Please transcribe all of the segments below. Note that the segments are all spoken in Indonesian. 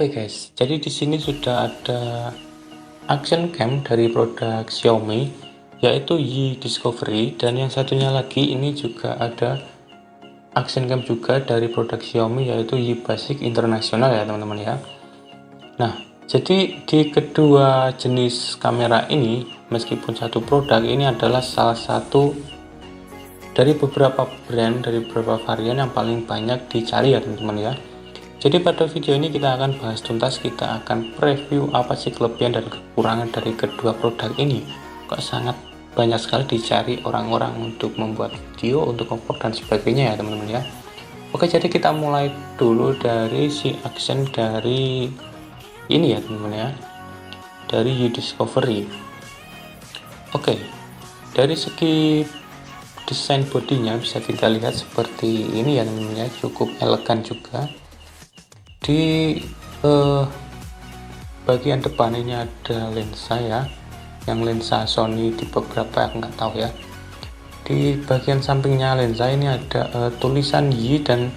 Oke guys, jadi di sini sudah ada action cam dari produk Xiaomi, yaitu Yi Discovery, dan yang satunya lagi ini juga ada action cam juga dari produk Xiaomi, yaitu Yi Basic International ya teman-teman ya. Nah, jadi di kedua jenis kamera ini, meskipun satu produk, ini adalah salah satu dari beberapa brand, dari beberapa varian yang paling banyak dicari ya teman-teman ya. Jadi pada video ini kita akan bahas tuntas, kita akan preview apa sih kelebihan dan kekurangan dari kedua produk ini. Kok sangat banyak sekali dicari orang-orang untuk membuat video, untuk upload dan sebagainya ya teman-teman ya. Oke, jadi kita mulai dulu dari si action dari ini ya teman-teman ya, dari Yi Discovery. Oke, dari segi desain bodinya bisa kita lihat seperti ini ya teman-teman ya, cukup elegan juga. Di bagian depan ini ada lensa ya, yang lensa Sony di beberapa aku nggak tahu ya. Di bagian sampingnya lensa ini ada tulisan Yi dan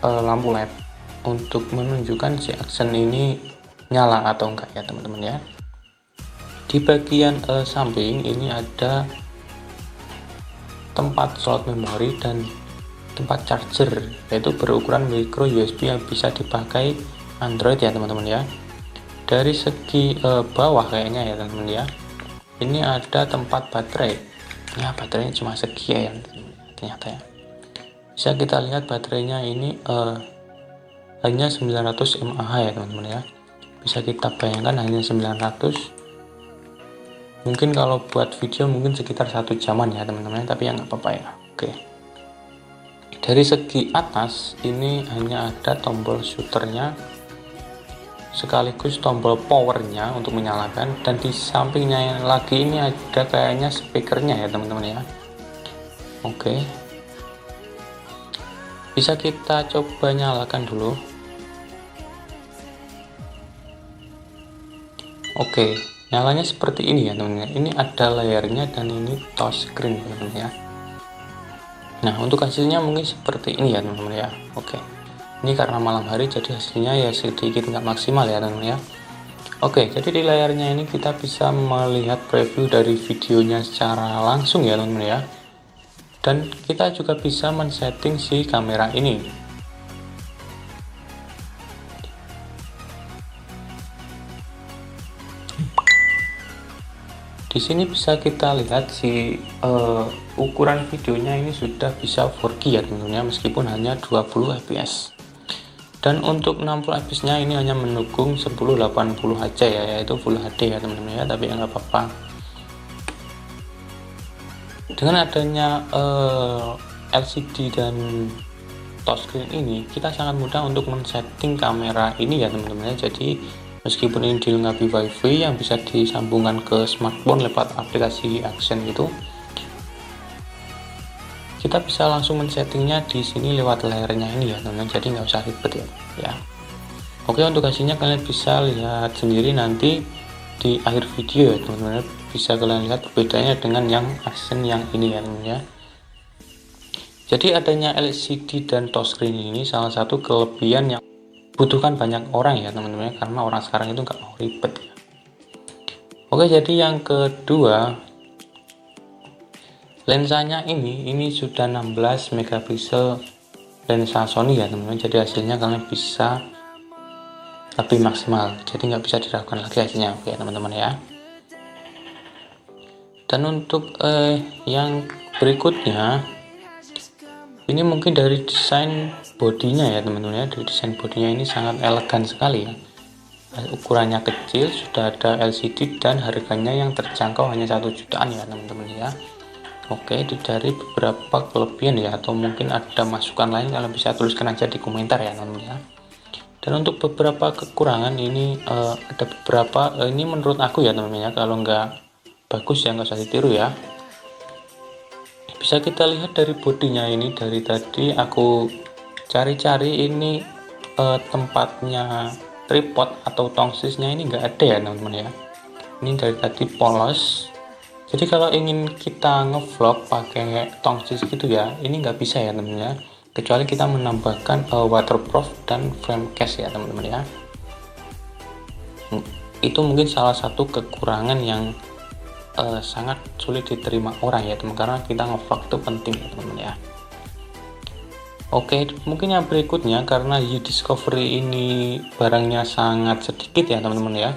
lampu LED untuk menunjukkan si action ini nyala atau enggak ya teman-teman ya. Di bagian samping ini ada tempat slot memori dan tempat charger, yaitu berukuran micro USB yang bisa dipakai Android ya teman-teman ya. Dari segi bawah kayaknya ya teman-teman ya, ini ada tempat baterai ya, baterainya cuma sekian ternyata ya. Bisa kita lihat baterainya ini hanya 900 mAh ya teman-teman ya. Bisa kita bayangkan hanya 900, mungkin kalau buat video mungkin sekitar 1 jaman ya teman-teman, tapi ya nggak apa-apa ya. Oke, dari segi atas ini hanya ada tombol shooternya sekaligus tombol powernya untuk menyalakan, dan di sampingnya lagi ini ada kayaknya speakernya ya teman-teman ya. Oke, bisa kita coba nyalakan dulu. Oke, nyalanya seperti ini ya teman-teman. Ini ada layarnya dan ini touchscreen teman-teman ya. Nah, untuk hasilnya mungkin seperti ini ya teman-teman ya. Oke, ini karena malam hari jadi hasilnya ya sedikit nggak maksimal ya teman-teman ya. Oke, jadi di layarnya ini kita bisa melihat preview dari videonya secara langsung ya teman-teman ya. Dan kita juga bisa men-setting si kamera ini. Di sini bisa kita lihat si ukuran videonya ini sudah bisa 4K ya teman-teman, meskipun hanya 20 fps. Dan untuk 60 fps nya ini hanya mendukung 1080 aja ya, yaitu Full HD ya teman-teman ya, tapi ya nggak apa-apa. Dengan adanya LCD dan touchscreen ini, kita sangat mudah untuk men-setting kamera ini ya teman-teman ya. Jadi meskipun ini dilengkapi WiFi yang bisa disambungkan ke smartphone lewat aplikasi Action gitu, kita bisa langsung men-settingnya di sini lewat layarnya ini ya teman-teman. Jadi nggak usah ribet ya. Oke, untuk hasilnya kalian bisa lihat sendiri nanti di akhir video ya teman-teman. Bisa kalian lihat perbedaannya dengan yang Action yang ini ya teman-teman ya. Jadi adanya LCD dan touchscreen ini salah satu kelebihan yang butuhkan banyak orang ya teman-teman, karena orang sekarang itu nggak mau ribet ya. Oke, jadi yang kedua, lensanya ini sudah 16 megapiksel lensa Sony ya teman-teman. Jadi hasilnya kalian bisa lebih maksimal, jadi nggak bisa diragukan lagi hasilnya. Oke teman-teman ya. Dan untuk yang berikutnya, ini mungkin dari desain bodinya ya teman-teman ya. Dari desain bodinya ini sangat elegan sekali ya. Ukurannya kecil, sudah ada LCD, dan harganya yang terjangkau hanya 1 jutaan ya teman-teman ya. Oke, itu dari beberapa kelebihan ya, atau mungkin ada masukan lain kalian bisa tuliskan aja di komentar ya teman-teman ya. Dan untuk beberapa kekurangan ini ada beberapa, ini menurut aku ya teman-teman ya, kalau nggak bagus ya nggak usah ditiru ya. Bisa kita lihat dari bodinya ini, dari tadi aku cari-cari ini tempatnya tripod atau tongsisnya ini nggak ada ya teman-teman ya. Ini dari tadi polos, jadi kalau ingin kita ngevlog pakai tongsis gitu ya, ini nggak bisa ya teman-teman ya, kecuali kita menambahkan waterproof dan frame case ya teman-teman ya. Itu mungkin salah satu kekurangan yang sangat sulit diterima orang ya teman, karena kita ngevlog itu penting ya teman-teman ya. Oke, mungkin yang berikutnya, karena Discovery ini barangnya sangat sedikit ya teman-teman ya.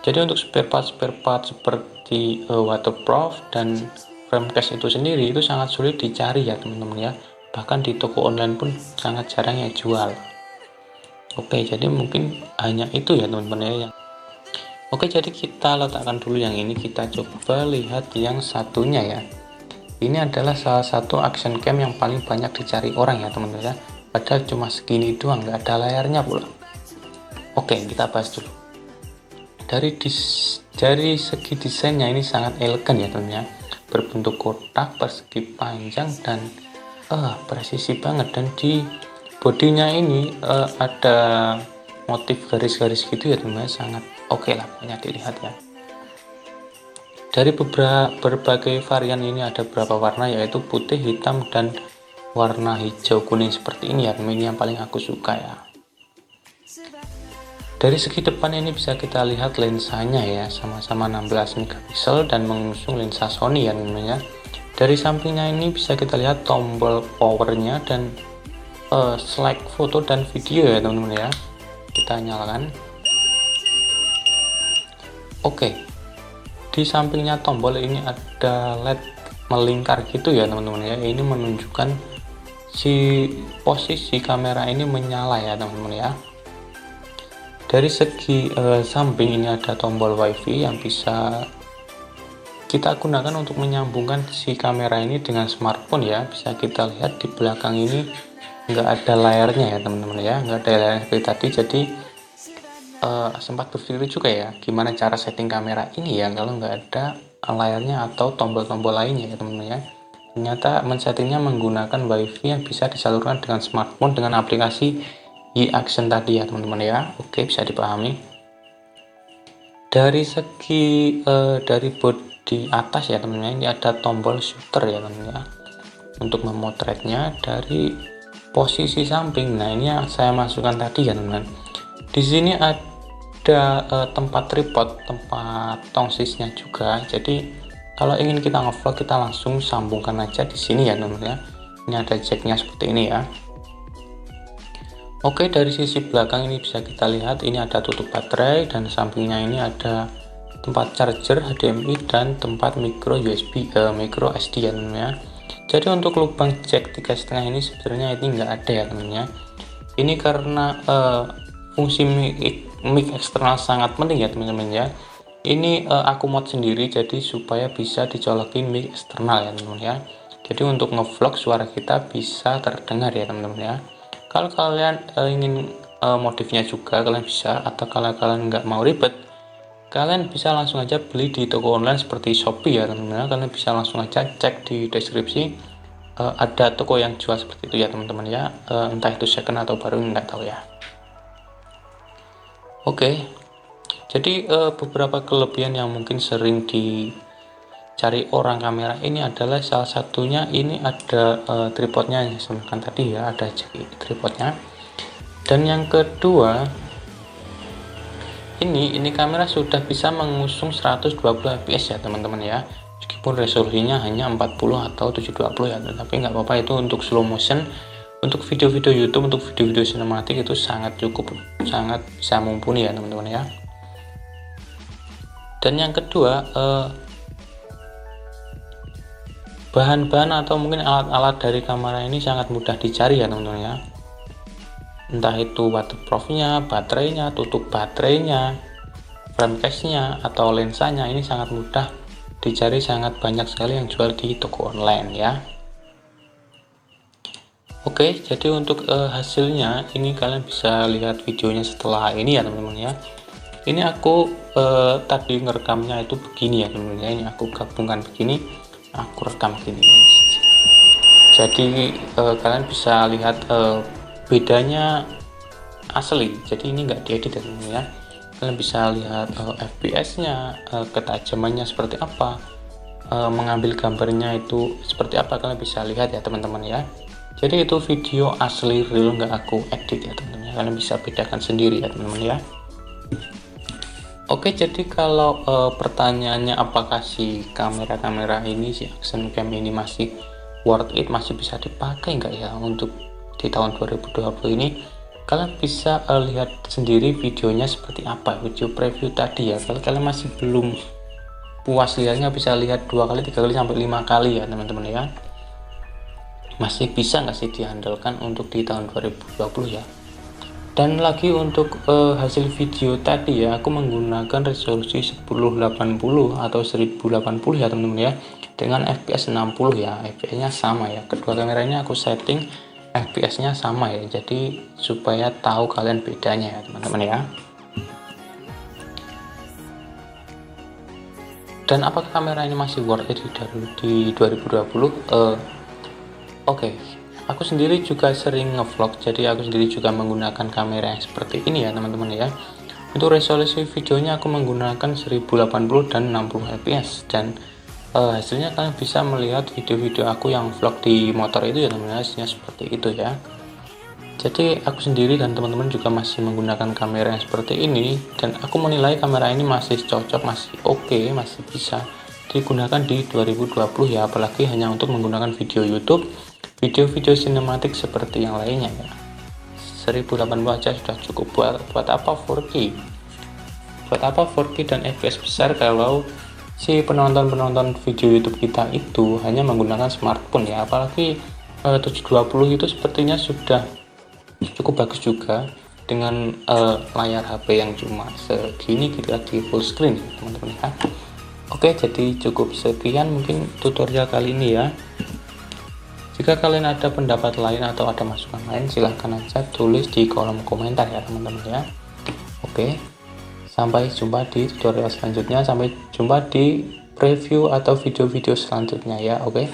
Jadi untuk spare part seperti waterproof dan frame case itu sendiri itu sangat sulit dicari ya teman-teman ya. Bahkan di toko online pun sangat jarang yang jual. Oke, jadi mungkin hanya itu ya teman-teman ya. Oke, jadi kita letakkan dulu yang ini, kita coba lihat yang satunya ya. Ini adalah salah satu action cam yang paling banyak dicari orang ya teman-teman ya. Padahal cuma segini doang, nggak ada layarnya pula. Oke, kita bahas dulu. Dari segi desainnya ini sangat elegan ya teman-teman ya. Berbentuk kotak, persegi panjang, dan presisi banget. Dan di bodinya ini ada motif garis-garis gitu ya teman-teman, sangat oke lah, banyak dilihat ya. Dari berbagai varian ini ada beberapa warna, yaitu putih, hitam, dan warna hijau kuning seperti ini ya. Ini yang paling aku suka ya. Dari segi depan ini bisa kita lihat lensanya ya, sama-sama 16 megapiksel dan mengusung lensa Sony ya namanya. Dari sampingnya ini bisa kita lihat tombol powernya dan slide foto dan video ya teman-teman ya. Kita nyalakan. Oke. Di sampingnya tombol ini ada LED melingkar gitu ya teman-teman ya. Ini menunjukkan si posisi kamera ini menyala ya teman-teman ya. Dari segi samping ini ada tombol WiFi yang bisa kita gunakan untuk menyambungkan si kamera ini dengan smartphone ya. Bisa kita lihat di belakang ini nggak ada layarnya ya teman-teman ya, nggak ada layar seperti tadi. Jadi sempat berpikir juga ya gimana cara setting kamera ini ya kalau nggak ada layarnya atau tombol-tombol lainnya ya teman-teman ya. Ternyata men-settingnya menggunakan WiFi yang bisa disalurkan dengan smartphone dengan aplikasi iAction tadi ya teman-teman ya. Oke, bisa dipahami. Dari segi dari bodi atas ya teman-teman, ini ada tombol shutter ya teman-teman ya, untuk memotretnya. Dari posisi samping, nah ini yang saya masukkan tadi ya teman-teman. Di sini ada tempat tripod, tempat tongsisnya juga. Jadi kalau ingin kita ngevlog, kita langsung sambungkan aja di sini ya teman-teman ya. Ini ada jacknya seperti ini ya. Oke, dari sisi belakang ini bisa kita lihat ini ada tutup baterai, dan sampingnya ini ada tempat charger HDMI dan tempat micro USB micro SD ya teman-teman ya. Jadi untuk lubang jack 3,5 ini sebenarnya ini enggak ada ya teman-teman ya. Ini karena fungsi mic eksternal sangat penting ya teman-teman ya. Ini aku mod sendiri jadi supaya bisa dicolokin mic eksternal ya teman-teman ya. Jadi untuk ngevlog suara kita bisa terdengar ya teman-teman ya. Kalau kalian ingin modifnya juga kalian bisa, atau kalau kalian nggak mau ribet, kalian bisa langsung aja beli di toko online seperti Shopee ya teman-teman. Kalian bisa langsung aja cek di deskripsi, ada toko yang jual seperti itu ya teman-teman ya. Entah itu second atau baru, nggak tahu ya. Oke, jadi beberapa kelebihan yang mungkin sering dicari orang kamera ini adalah salah satunya ini ada tripodnya yang disebutkan tadi ya, ada tripodnya. Dan yang kedua, ini kamera sudah bisa mengusung 120 fps ya teman-teman ya. Meskipun resolusinya hanya 40 atau 720 ya, tapi nggak apa-apa, itu untuk slow motion. Untuk video-video YouTube, untuk video-video sinematik itu sangat cukup, sangat bisa mumpuni ya teman-teman ya. Dan yang kedua, bahan-bahan atau mungkin alat-alat dari kamera ini sangat mudah dicari ya teman-teman ya. Entah itu waterproofnya, baterainya, tutup baterainya, frame case-nya, atau lensanya, ini sangat mudah dicari, sangat banyak sekali yang jual di toko online ya. Oke, jadi untuk hasilnya ini kalian bisa lihat videonya setelah ini ya teman-teman ya. Ini aku tadi ngerekamnya itu begini ya teman-teman ya. Ini aku gabungkan begini, aku rekam begini. Jadi kalian bisa lihat bedanya asli. Jadi ini enggak diedit ya teman-teman ya. Kalian bisa lihat FPS-nya, ketajamannya seperti apa, mengambil gambarnya itu seperti apa, kalian bisa lihat ya teman-teman ya. Jadi itu video asli real, nggak aku edit ya teman-teman. Kalian bisa bedakan sendiri ya teman-teman ya. Oke, jadi kalau pertanyaannya apakah si kamera-kamera ini, si action cam ini masih worth it, masih bisa dipakai nggak ya untuk di tahun 2020 ini? Kalian bisa lihat sendiri videonya seperti apa, video preview tadi ya. Kalau kalian masih belum puas lihatnya, bisa lihat 2 kali, 3 kali, sampai 5 kali ya teman-teman ya. Masih bisa nggak sih diandalkan untuk di tahun 2020 ya. Dan lagi untuk hasil video tadi ya, aku menggunakan resolusi 1080 atau 1080 ya teman-teman ya, dengan fps 60 ya. fps nya sama ya, kedua kameranya aku setting fps nya sama ya, jadi supaya tahu kalian bedanya ya teman-teman ya. Dan apakah kamera ini masih worth it di 2020? Oke, aku sendiri juga sering ngevlog, jadi aku sendiri juga menggunakan kamera yang seperti ini ya teman-teman ya. Untuk resolusi videonya aku menggunakan 1080 dan 60 fps, dan hasilnya kalian bisa melihat video-video aku yang vlog di motor itu ya teman-teman, hasilnya seperti itu ya. Jadi aku sendiri dan teman-teman juga masih menggunakan kamera yang seperti ini, dan aku menilai kamera ini masih cocok, masih oke, masih bisa digunakan di 2020 ya, apalagi hanya untuk menggunakan video YouTube, video-video sinematik seperti yang lainnya ya. 1080 aja sudah cukup. Buat apa 4K? Buat apa 4K dan fps besar kalau si penonton video YouTube kita itu hanya menggunakan smartphone ya, apalagi 720 itu sepertinya sudah cukup bagus juga dengan layar HP yang cuma segini, kita di full screen teman-teman ya. Oke, jadi cukup sekian mungkin tutorial kali ini ya. Jika kalian ada pendapat lain atau ada masukan lain, silahkan aja tulis di kolom komentar ya teman-teman ya. Oke, sampai jumpa di tutorial selanjutnya, sampai jumpa di preview atau video-video selanjutnya ya. Oke.